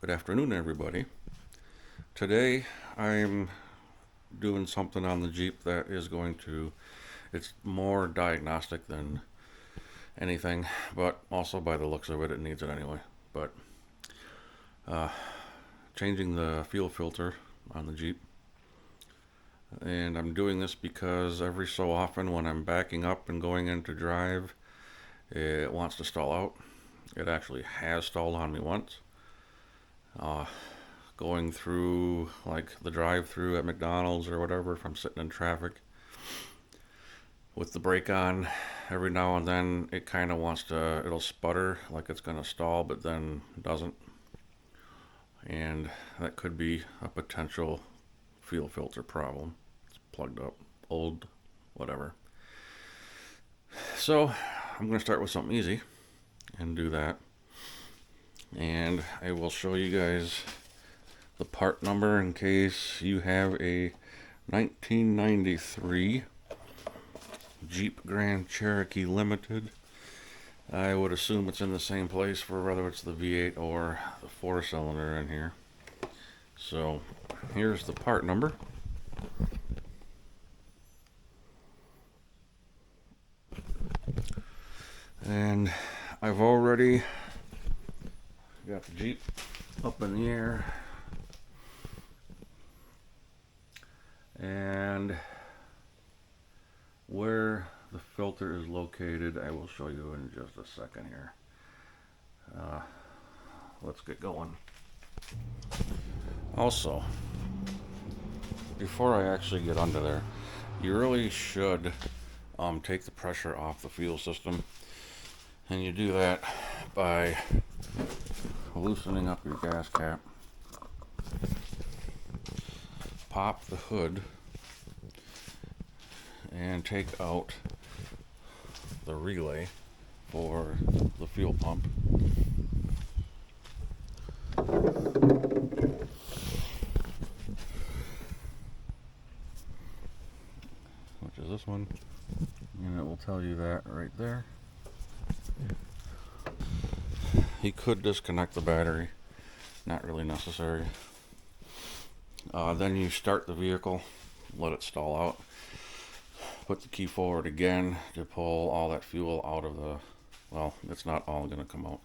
Good afternoon, everybody. Today I'm doing something on the Jeep that is it's more diagnostic than anything, but also by the looks of it, it needs it anyway. But uh, changing the fuel filter on the Jeep. And I'm doing this because every so often when I'm backing up and going into drive, it wants to stall out. It actually has stalled on me once. Going through like the drive-through at McDonald's or whatever, if I'm sitting in traffic with the brake on, every now and then it kind of it'll sputter like it's going to stall, but then doesn't. And that could be a potential fuel filter problem. It's plugged up, old, whatever. So I'm going to start with something easy and do that. And I will show you guys the part number in case you have a 1993 Jeep Grand Cherokee Limited. I would assume it's in the same place for whether it's the V8 or the 4-cylinder in here. So here's the part number. And I've already got the Jeep up in the air. And where the filter is located, I will show you in just a second here. Let's get going. Also, before I actually get under there, you really should take the pressure off the fuel system. And you do that by loosening up your gas cap. Pop the hood and take out the relay for the fuel pump. Which is this one. And it will tell you that right there. You could disconnect the battery. Not really necessary. Then you start the vehicle, let it stall out, put the key forward again to pull all that fuel out of well, it's not all going to come out,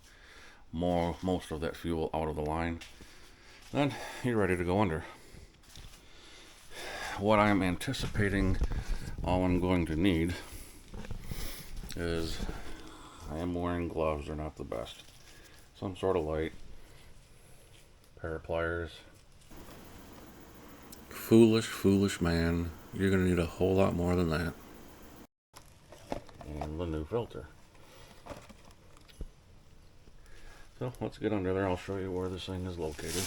most of that fuel out of the line. Then you're ready to go under. What I'm anticipating all I'm going to need is, I am wearing gloves, they're not the best. Some sort of light, pair of pliers. Foolish man. You're going to need a whole lot more than that. And the new filter. So let's get under there. I'll show you where this thing is located.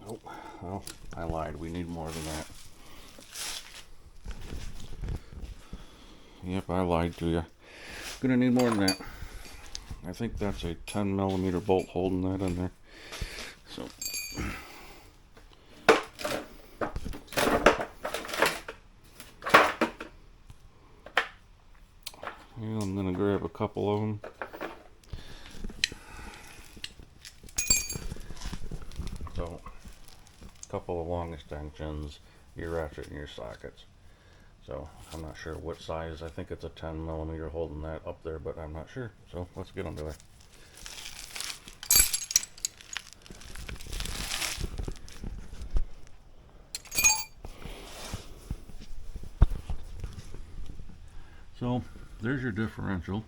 Oh, well, I lied. We need more than that. Yep, I lied to you. Gonna need more than that. I think that's a 10mm bolt holding that in there. So I'm going to grab a couple of them. So, a couple of long extensions, your ratchet and your sockets. So, I'm not sure what size. I think it's a 10mm holding that up there, but I'm not sure. So, let's get under there. So, there's your differential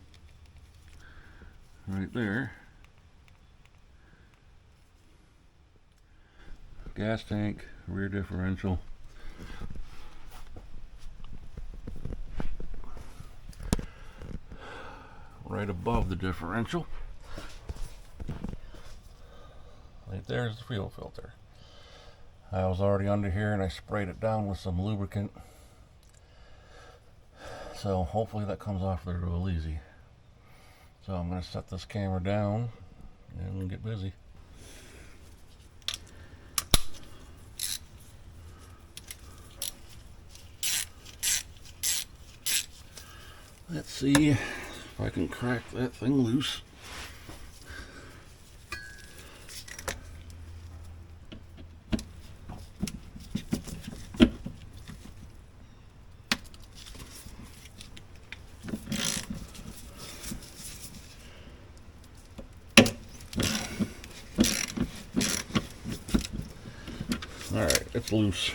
right there. Gas tank, rear differential. Right above the differential, right there's the fuel filter. I was already under here and I sprayed it down with some lubricant. So hopefully that comes off there real easy. So I'm going to set this camera down and get busy. Let's see if I can crack that thing loose. it's loose.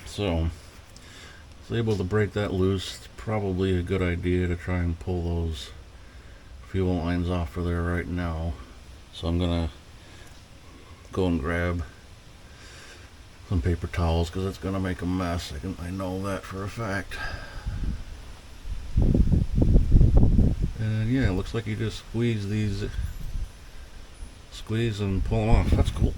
So, I was able to break that loose. It's probably a good idea to try and pull those fuel lines off of there right now. So I'm gonna go and grab some paper towels because it's gonna make a mess. I know that for a fact. And yeah, it looks like you just squeeze and pull them off. That's cool.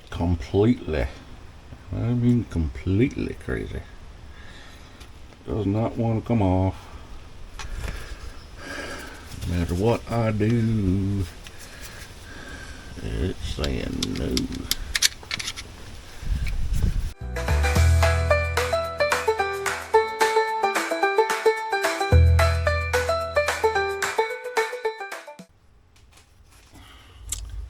Completely. I mean, completely crazy. Does not want to come off. No matter what I do, it's saying no.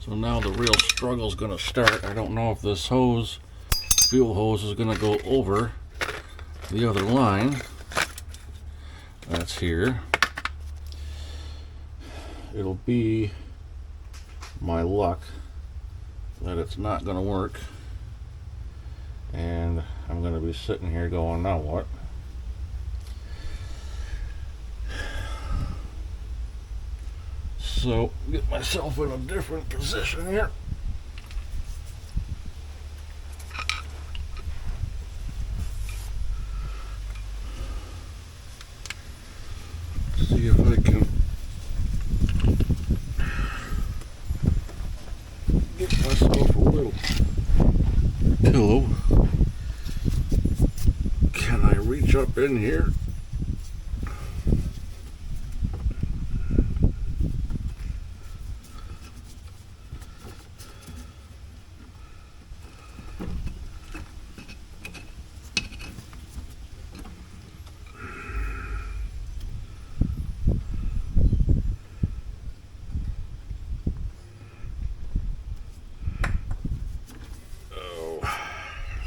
So now the real struggle's gonna start. I don't know if this fuel hose is gonna go over the other line that's here. It'll be my luck that it's not gonna work, and I'm gonna be sitting here going, now what? So get myself in a different position here. See if I can get myself a little pillow. Can I reach up in here?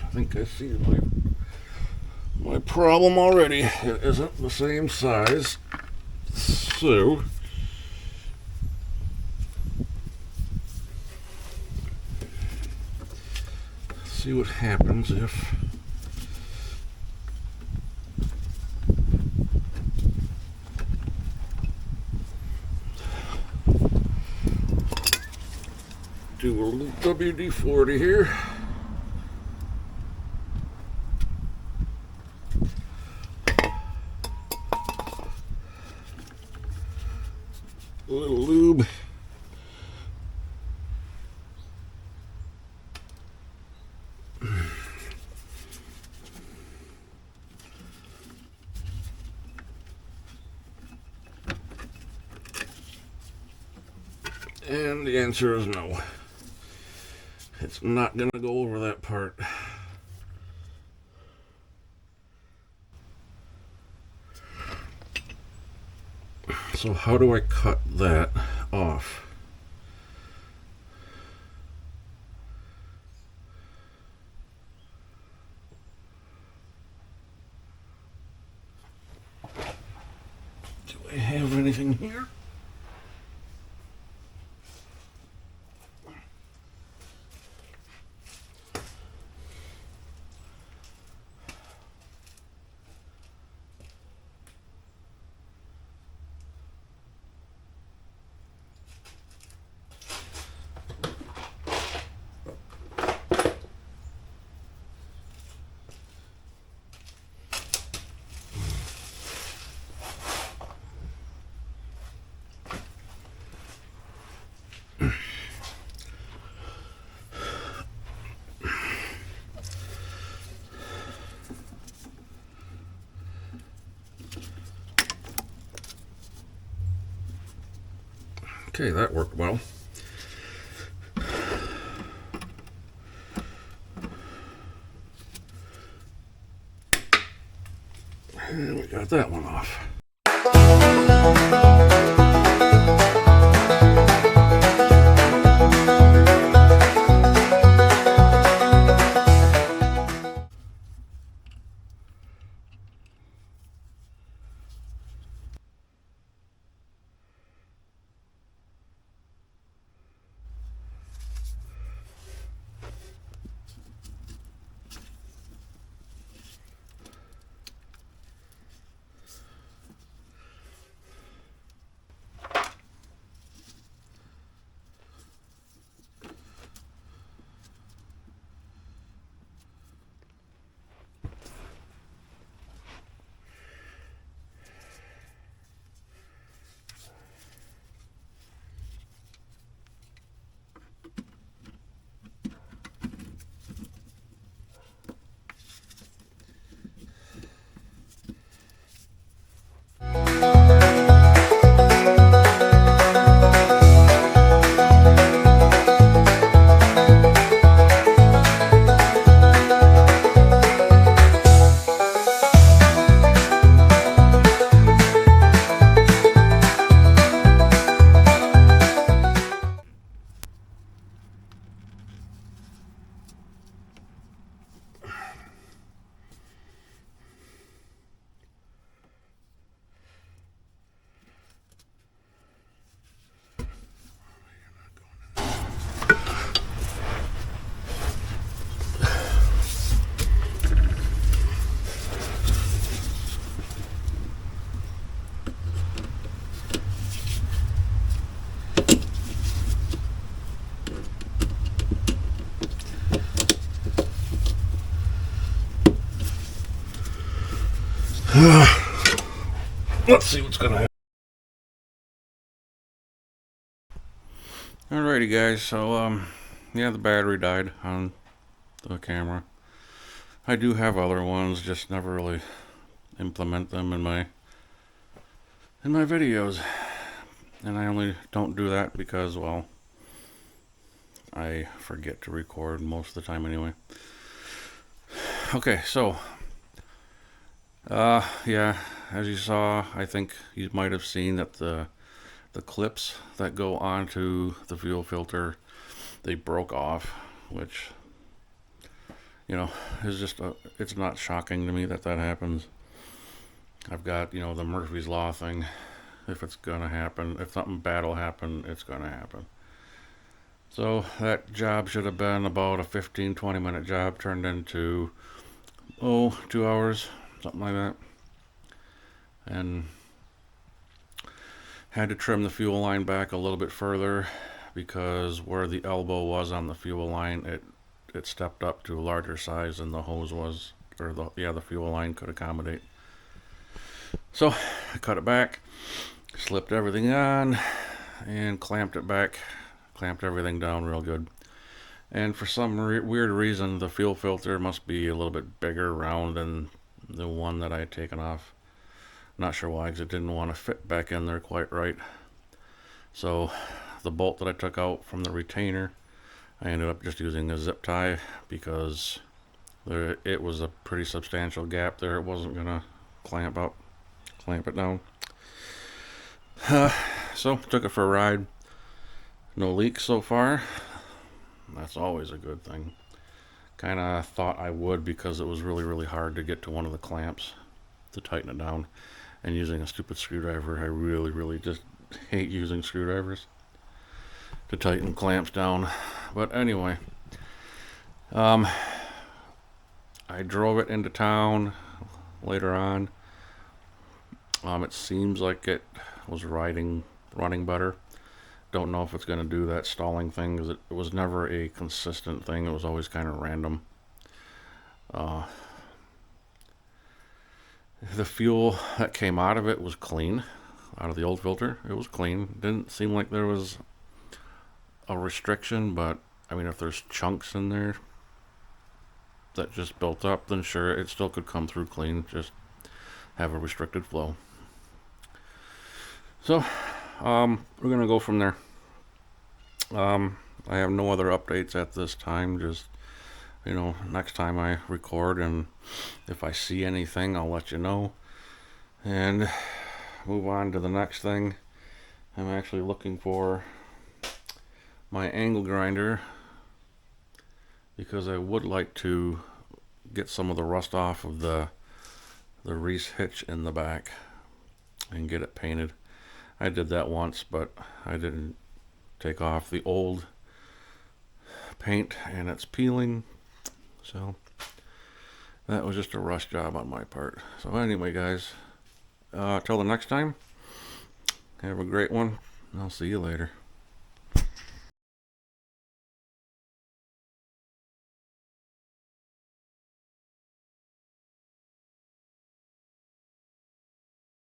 I think I see my problem already. It isn't the same size. So see what happens if do a little WD-40 here. A little lube. And the answer is no. It's not going to go over that part. So how do I cut that off? I have anything here? Okay, that worked well. And we got that one off. Let's see what's gonna happen. Alrighty guys, so yeah, the battery died on the camera. I do have other ones, just never really implement them in my videos. And I only don't do that because, well, I forget to record most of the time anyway. Okay, so yeah, as you saw, I think you might have seen that the clips that go onto the fuel filter, they broke off, which, you know, is just it's not shocking to me that happens. I've got, you know, the Murphy's Law thing. If it's gonna happen, if something bad will happen, it's gonna happen. So that job should have been about a 15-20 minute job, turned into 2 hours, something like that. And had to trim the fuel line back a little bit further because where the elbow was on the fuel line, it stepped up to a larger size than the hose was, or the fuel line could accommodate. So I cut it back, slipped everything on, and clamped it back, clamped everything down real good. And for some weird reason, the fuel filter must be a little bit bigger round than the one that I had taken off. Not sure why, because it didn't want to fit back in there quite right. So the bolt that I took out from the retainer, I ended up just using a zip tie because it was a pretty substantial gap there. It wasn't gonna clamp it down. So took it for a ride. No leaks so far. That's always a good thing. Kind of thought I would because it was really hard to get to one of the clamps to tighten it down. and using a stupid screwdriver. I really just hate using screwdrivers to tighten clamps down. But anyway, I drove it into town later on. It seems like it was running better. Don't know if it's going to do that stalling thing, because it was never a consistent thing. It was always kind of random. The fuel that came out of it was clean. Out of the old filter, it was clean. Didn't seem like there was a restriction, but I mean, if there's chunks in there that just built up, then sure, it still could come through clean. Just have a restricted flow. So, we're gonna go from there. I have no other updates at this time. Just, next time I record, and if I see anything, I'll let you know. And move on to the next thing. I'm actually looking for my angle grinder, because I would like to get some of the rust off of the Reese hitch in the back and get it painted. I did that once, but I didn't take off the old paint, and it's peeling. So that was just a rush job on my part. So anyway, guys, till the next time, have a great one. I'll see you later.